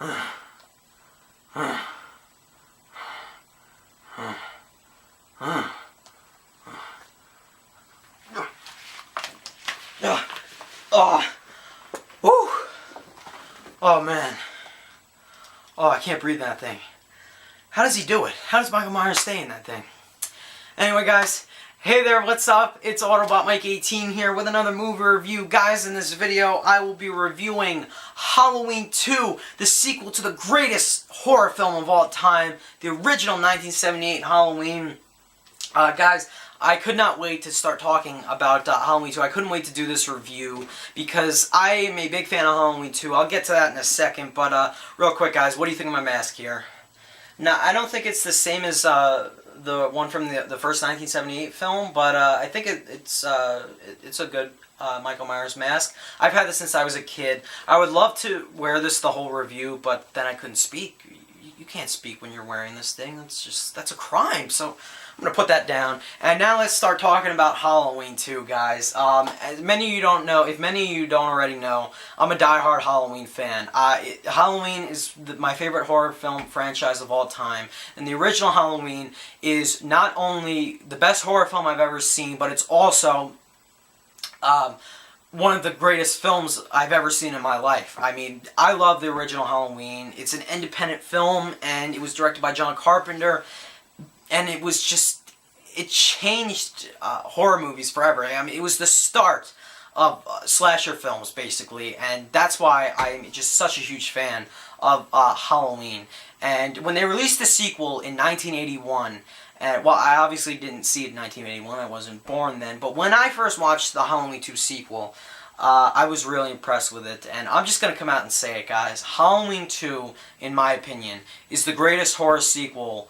Oh man. Oh, I can't breathe in that thing. How does he do it? How does Michael Myers stay in that thing? Anyway, guys, hey there, what's up? It's Autobot Mike 18 here with another movie review. Guys, in this video, I will be reviewing Halloween 2, the sequel to the greatest horror film of all time, the original 1978 Halloween. Guys, I could not wait to start talking about Halloween 2. I couldn't wait to do this review because I am a big fan of Halloween 2. I'll get to that in a second, but real quick, guys, what do you think of my mask here? Now, I don't think it's the same as the one from the first 1978 film, but I think it's a good Michael Myers mask. I've had this since I was a kid. I would love to wear this the whole review, but then I couldn't speak. You can't speak when you're wearing this thing. That's a crime. So I'm going to put that down. And now let's start talking about Halloween 2, guys. As many of you don't know, if many of you don't already know, I'm a diehard Halloween fan. Halloween is my favorite horror film franchise of all time. And the original Halloween is not only the best horror film I've ever seen, but it's also one of the greatest films I've ever seen in my life. I mean, I love the original Halloween. It's an independent film, and it was directed by John Carpenter. And it was just, it changed horror movies forever. I mean, it was the start of slasher films, basically. And that's why I'm just such a huge fan of Halloween. And when they released the sequel in 1981, well, I obviously didn't see it in 1981. I wasn't born then. But when I first watched the Halloween 2 sequel, I was really impressed with it. And I'm just going to come out and say it, guys. Halloween 2, in my opinion, is the greatest horror sequel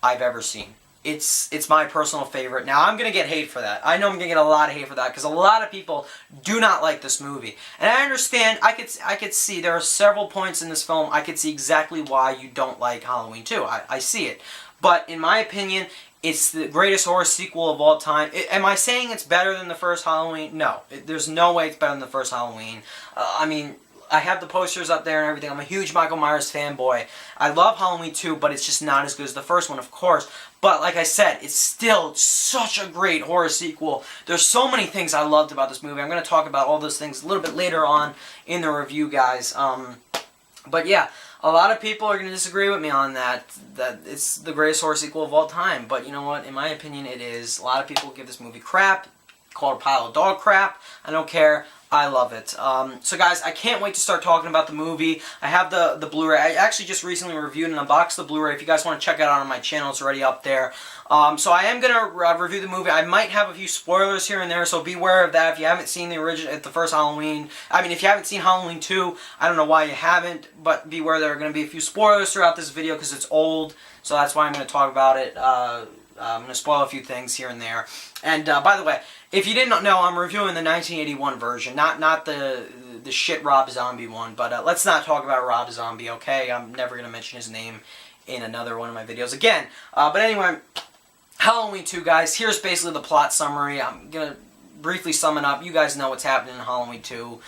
I've ever seen. It's my personal favorite. Now, I'm going to get hate for that. I know I'm going to get a lot of hate for that because a lot of people do not like this movie. And I understand, I could see, there are several points in this film, I could see exactly why you don't like Halloween 2. I see it. But in my opinion, it's the greatest horror sequel of all time. Am I saying it's better than the first Halloween? No. There's no way it's better than the first Halloween. I mean, I have the posters up there and everything. I'm a huge Michael Myers fanboy. I love Halloween 2, but it's just not as good as the first one, of course. But like I said, it's still such a great horror sequel. There's so many things I loved about this movie. I'm going to talk about all those things a little bit later on in the review, guys. But yeah, a lot of people are going to disagree with me on that it's the greatest horror sequel of all time. But you know what? In my opinion, it is. A lot of people give this movie crap, call it a pile of dog crap. I don't care. I love it. So guys, I can't wait to start talking about the movie. I have the Blu-ray. I actually just recently reviewed and unboxed the Blu-ray. If you guys want to check it out on my channel, it's already up there. So I am going to review the movie. I might have a few spoilers here and there, so beware of that. If you haven't seen the first Halloween, I mean, if you haven't seen Halloween 2, I don't know why you haven't, but beware there are going to be a few spoilers throughout this video because it's old, so that's why I'm going to talk about it. I'm going to spoil a few things here and there. And by the way, if you didn't know, I'm reviewing the 1981 version, not the shit Rob Zombie one. But let's not talk about Rob Zombie, okay? I'm never going to mention his name in another one of my videos again. But anyway, Halloween 2, guys. Here's basically the plot summary. I'm going to briefly sum it up. You guys know what's happening in Halloween 2.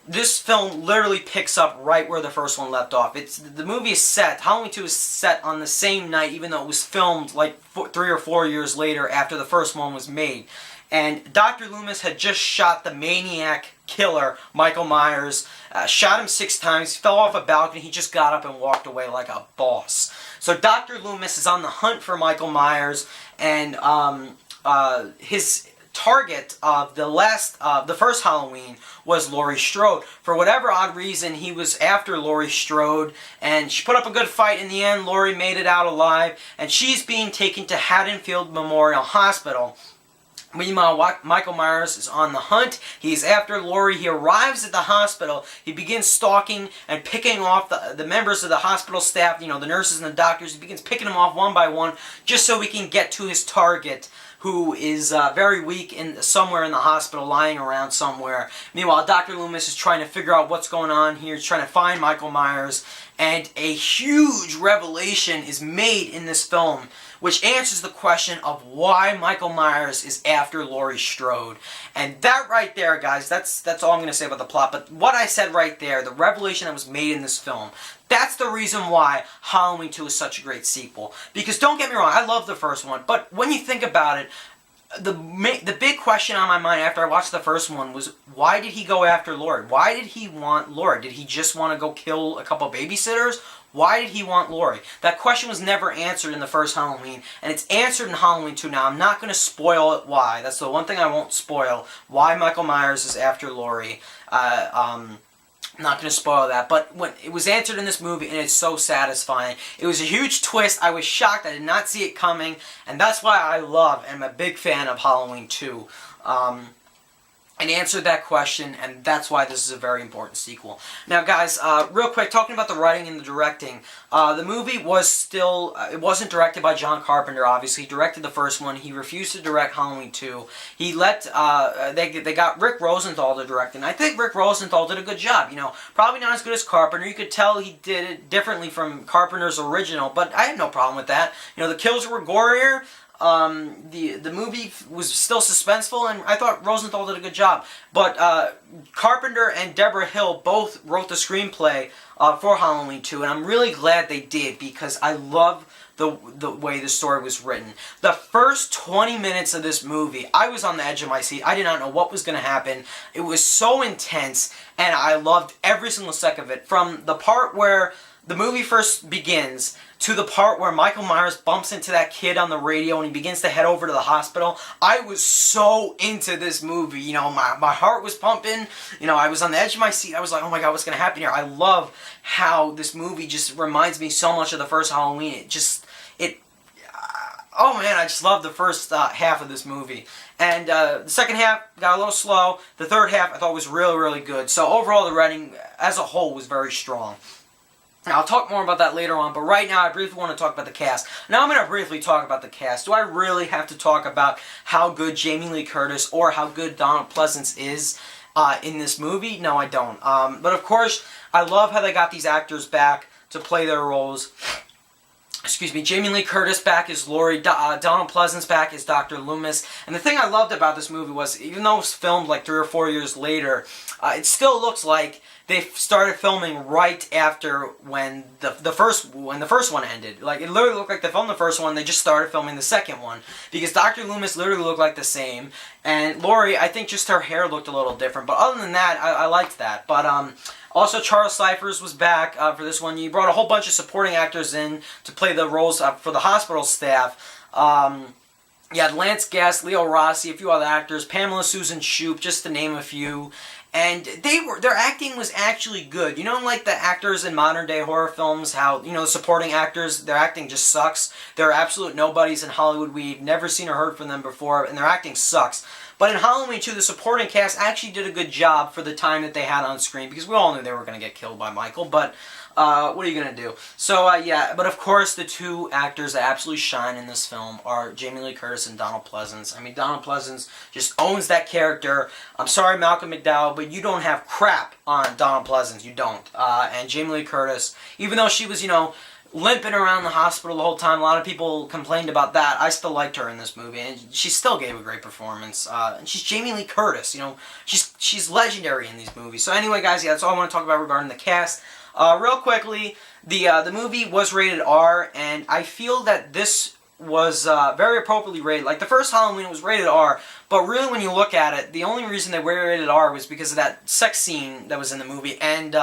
This film literally picks up right where the first one left off. The movie is set, Halloween 2 is set on the same night, even though it was filmed like 3 or 4 years later after the first one was made. And Dr. Loomis had just shot the maniac killer, Michael Myers, shot him 6 times, fell off a balcony, he just got up and walked away like a boss. So Dr. Loomis is on the hunt for Michael Myers, and his target of the first Halloween was Laurie Strode. For whatever odd reason, he was after Laurie Strode, and she put up a good fight in the end. Laurie made it out alive, and she's being taken to Haddonfield Memorial Hospital. Meanwhile, Michael Myers is on the hunt. He's after Laurie. He arrives at the hospital. He begins stalking and picking off the members of the hospital staff, you know, the nurses and the doctors. He begins picking them off one by one just so he can get to his target, who is very weak somewhere in the hospital, lying around somewhere. Meanwhile, Dr. Loomis is trying to figure out what's going on here. He's trying to find Michael Myers. And a huge revelation is made in this film which answers the question of why Michael Myers is after Laurie Strode. And that right there, guys, that's all I'm going to say about the plot. But what I said right there, the revelation that was made in this film, that's the reason why Halloween 2 is such a great sequel. Because don't get me wrong, I love the first one, but when you think about it, the big question on my mind after I watched the first one was, why did he go after Laurie? Why did he want Laurie? Did he just want to go kill a couple babysitters? Why did he want Laurie? That question was never answered in the first Halloween, and it's answered in Halloween 2. Now, I'm not going to spoil it why. That's the one thing I won't spoil, why Michael Myers is after Laurie. I'm not going to spoil that, but when it was answered in this movie, and it's so satisfying. It was a huge twist. I was shocked. I did not see it coming, and that's why I love and I'm a big fan of Halloween 2. And answered that question, and that's why this is a very important sequel. Now, guys, real quick, talking about the writing and the directing, the movie was still, it wasn't directed by John Carpenter, obviously. He directed the first one. He refused to direct Halloween 2. He let, they got Rick Rosenthal to direct it, and I think Rick Rosenthal did a good job. You know, probably not as good as Carpenter. You could tell he did it differently from Carpenter's original, but I had no problem with that. You know, the kills were gorier. The movie was still suspenseful, and I thought Rosenthal did a good job. But Carpenter and Debra Hill both wrote the screenplay for Halloween 2, and I'm really glad they did, because I love the way the story was written. The first 20 minutes of this movie, I was on the edge of my seat. I did not know what was going to happen. It was so intense, and I loved every single second of it. From the part where the movie first begins to the part where Michael Myers bumps into that kid on the radio and he begins to head over to the hospital. I was so into this movie. You know, my heart was pumping. You know, I was on the edge of my seat. I was like, oh my God, what's going to happen here? I love how this movie just reminds me so much of the first Halloween. Oh man, I just love the first half of this movie. And the second half got a little slow. The third half I thought was really, really good. So overall, the writing as a whole was very strong. Now, I'll talk more about that later on, but right now I briefly want to talk about the cast. Now, I'm going to briefly talk about the cast. Do I really have to talk about how good Jamie Lee Curtis or how good Donald Pleasence is in this movie? No, I don't. But of course, I love how they got these actors back to play their roles. Excuse me, Jamie Lee Curtis back as Laurie, Donald Pleasence back as Dr. Loomis. And the thing I loved about this movie was, even though it was filmed like 3 or 4 years later, it still looks like they started filming right after when the first one ended. Like, it literally looked like they filmed the first one, they just started filming the second one. Because Dr. Loomis literally looked like the same. And Laurie, I think just her hair looked a little different. But other than that, I liked that. But, also, Charles Cyphers was back for this one. You brought a whole bunch of supporting actors in to play the roles for the hospital staff. You had Lance Guest, Leo Rossi, a few other actors, Pamela Susan Shoop, just to name a few. And their acting was actually good. You know, like the actors in modern day horror films, how, you know, the supporting actors, their acting just sucks. They're absolute nobodies in Hollywood. We've never seen or heard from them before, and their acting sucks. But in Halloween 2, the supporting cast actually did a good job for the time that they had on screen, because we all knew they were going to get killed by Michael, but what are you going to do? So, yeah, but of course, the two actors that absolutely shine in this film are Jamie Lee Curtis and Donald Pleasence. I mean, Donald Pleasence just owns that character. I'm sorry, Malcolm McDowell, but you don't have crap on Donald Pleasence. You don't. And Jamie Lee Curtis, even though she was, you know, limping around the hospital the whole time, a lot of people complained about that. I still liked her in this movie, and she still gave a great performance. And she's Jamie Lee Curtis, you know, she's legendary in these movies. So anyway, guys, yeah, that's all I want to talk about regarding the cast. Real quickly, the movie was rated R, and I feel that this was very appropriately rated. Like, the first Halloween was rated R, but really when you look at it, the only reason they were rated R was because of that sex scene that was in the movie, and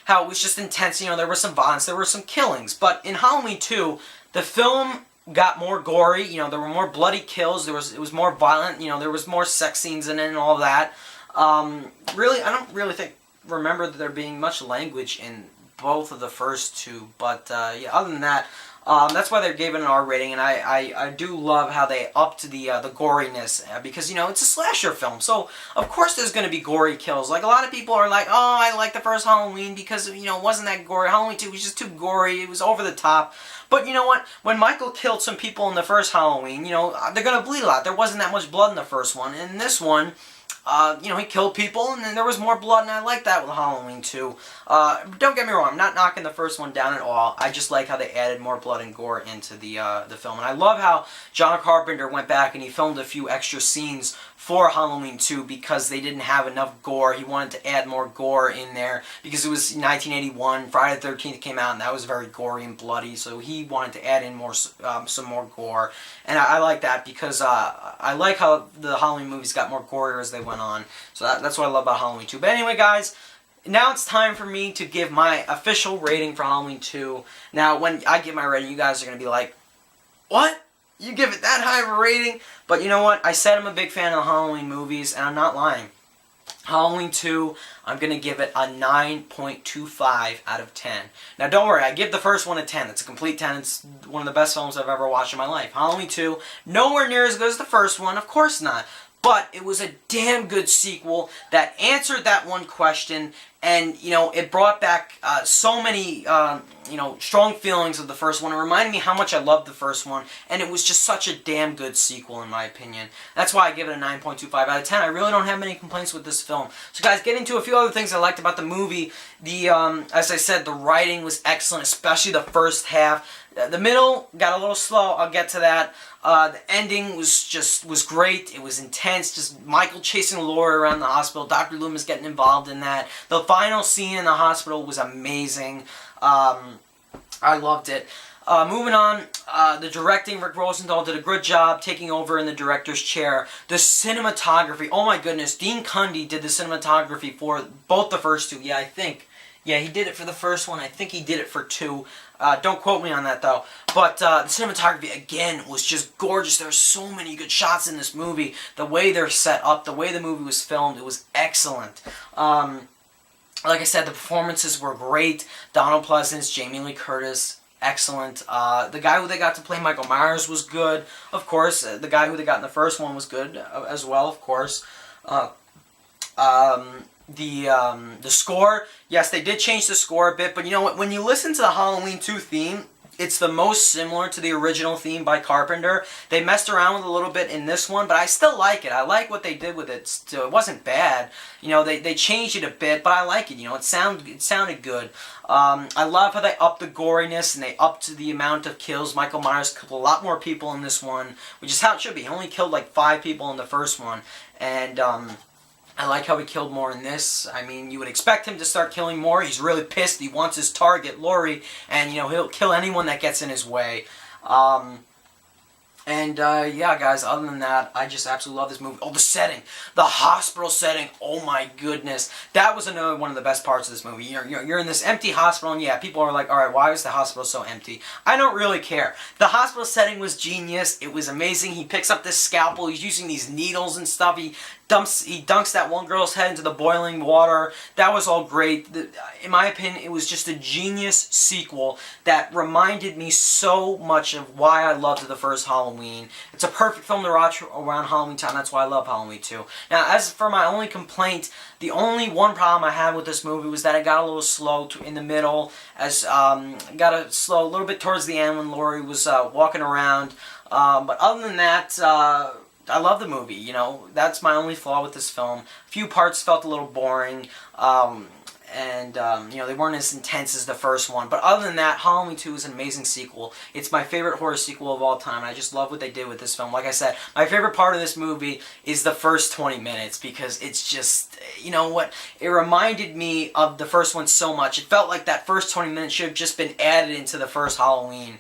how it was just intense. You know, there was some violence, there were some killings. But in Halloween 2, the film got more gory. You know, there were more bloody kills. It was more violent. You know, there was more sex scenes in it and all that. Really, I don't really remember there being much language in both of the first two. But yeah, other than that, that's why they gave it an R rating, and I do love how they upped the goriness, because, you know, it's a slasher film, so of course there's going to be gory kills. Like, a lot of people are like, oh, I like the first Halloween because, you know, it wasn't that gory. Halloween 2 was just too gory, it was over the top. But you know what? When Michael killed some people in the first Halloween, you know, they're going to bleed a lot. There wasn't that much blood in the first one. In this one, you know, he killed people, and then there was more blood, and I like that with Halloween 2. Don't get me wrong, I'm not knocking the first one down at all. I just like how they added more blood and gore into the film. And I love how John Carpenter went back and he filmed a few extra scenes for Halloween 2 because they didn't have enough gore. He wanted to add more gore in there because it was 1981, Friday the 13th came out, and that was very gory and bloody, so he wanted to add in more, some more gore. And I like that because I like how the Halloween movies got more gorier as they went on. So that's what I love about Halloween 2. But anyway, guys, now it's time for me to give my official rating for Halloween 2. Now, when I give my rating, you guys are going to be like, what? You give it that high of a rating? But you know what? I said I'm a big fan of the Halloween movies, and I'm not lying. Halloween 2, I'm going to give it a 9.25 out of 10. Now, don't worry, I give the first one a 10. It's a complete 10. It's one of the best films I've ever watched in my life. Halloween 2, nowhere near as good as the first one, of course not. But it was a damn good sequel that answered that one question, and, you know, it brought back so many, you know, strong feelings of the first one. It reminded me how much I loved the first one, and it was just such a damn good sequel, in my opinion. That's why I give it a 9.25 out of 10. I really don't have many complaints with this film. So, guys, getting to a few other things I liked about the movie. As I said, the writing was excellent, especially the first half. The middle got a little slow. I'll get to that. The ending was great. It was intense. Just Michael chasing Laurie around the hospital. Dr. Loomis getting involved in that. The final scene in the hospital was amazing. I loved it. Moving on, the directing, Rick Rosenthal did a good job taking over in the director's chair. The cinematography, oh my goodness, Dean Cundy did the cinematography for both the first two. Yeah, I think. Yeah, he did it for the first one. I think he did it for 2. Don't quote me on that, though. But the cinematography, again, was just gorgeous. There were so many good shots in this movie. The way they're set up, the way the movie was filmed, it was excellent. Like I said, the performances were great. Donald Pleasence, Jamie Lee Curtis, excellent. The guy who they got to play Michael Myers was good, of course. The guy who they got in the first one was good as well, of course. The score, yes, they did change the score a bit, but you know what? When you listen to the Halloween 2 theme, it's the most similar to the original theme by Carpenter. They messed around with it a little bit in this one, but I still like it. I like what they did with it. Still, it wasn't bad. You know, they changed it a bit, but I like it. You know, it sounded good. I love how they upped the goriness and they upped the amount of kills. Michael Myers killed a lot more people in this one, which is how it should be. He only killed like 5 people in the first one, and I like how he killed more in this. I mean, you would expect him to start killing more. He's really pissed. He wants his target, Laurie, and, you know, he'll kill anyone that gets in his way. Yeah, guys, other than that, I just absolutely love this movie. Oh, the setting. The hospital setting. Oh, my goodness. That was another one of the best parts of this movie. You're in this empty hospital, and yeah, people are like, all right, why is the hospital so empty? I don't really care. The hospital setting was genius. It was amazing. He picks up this scalpel. He's using these needles and stuff. He dunks that one girl's head into the boiling water. That was all great. In my opinion, it was just a genius sequel that reminded me so much of why I loved the first Halloween. It's a perfect film to watch around Halloween time. That's why I love Halloween 2. Now, as for my only complaint, the only one problem I had with this movie was that it got a little slow in the middle. Got a slow a little bit towards the end when Laurie was walking around. But other than that, I love the movie, you know. That's my only flaw with this film. A few parts felt a little boring, you know, they weren't as intense as the first one. But other than that, Halloween 2 is an amazing sequel. It's my favorite horror sequel of all time. I just love what they did with this film. Like I said, my favorite part of this movie is the first 20 minutes because it's just, you know what, it reminded me of the first one so much. It felt like that first 20 minutes should have just been added into the first Halloween.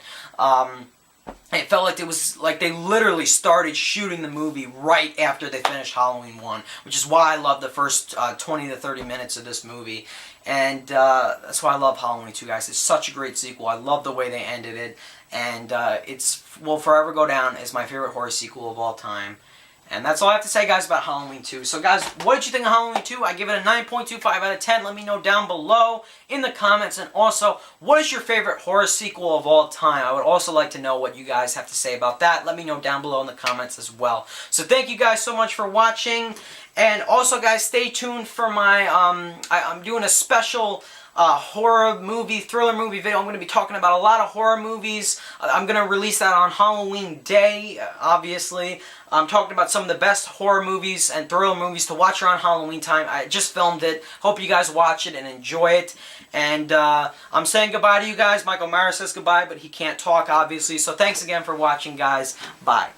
It felt like it was like they literally started shooting the movie right after they finished Halloween 1, which is why I love the first 20 to 30 minutes of this movie. And that's why I love Halloween 2, guys. It's such a great sequel. I love the way they ended it. And it will forever go down as my favorite horror sequel of all time. And that's all I have to say, guys, about Halloween 2. So, guys, what did you think of Halloween 2? I give it a 9.25 out of 10. Let me know down below in the comments. And also, what is your favorite horror sequel of all time? I would also like to know what you guys have to say about that. Let me know down below in the comments as well. So, thank you guys so much for watching. And also, guys, stay tuned for my, I'm doing a special horror movie, thriller movie video. I'm going to be talking about a lot of horror movies. I'm going to release that on Halloween Day, obviously. I'm talking about some of the best horror movies and thriller movies to watch around Halloween time. I just filmed it. Hope you guys watch it and enjoy it. And I'm saying goodbye to you guys. Michael Mara says goodbye, but he can't talk, obviously. So thanks again for watching, guys. Bye.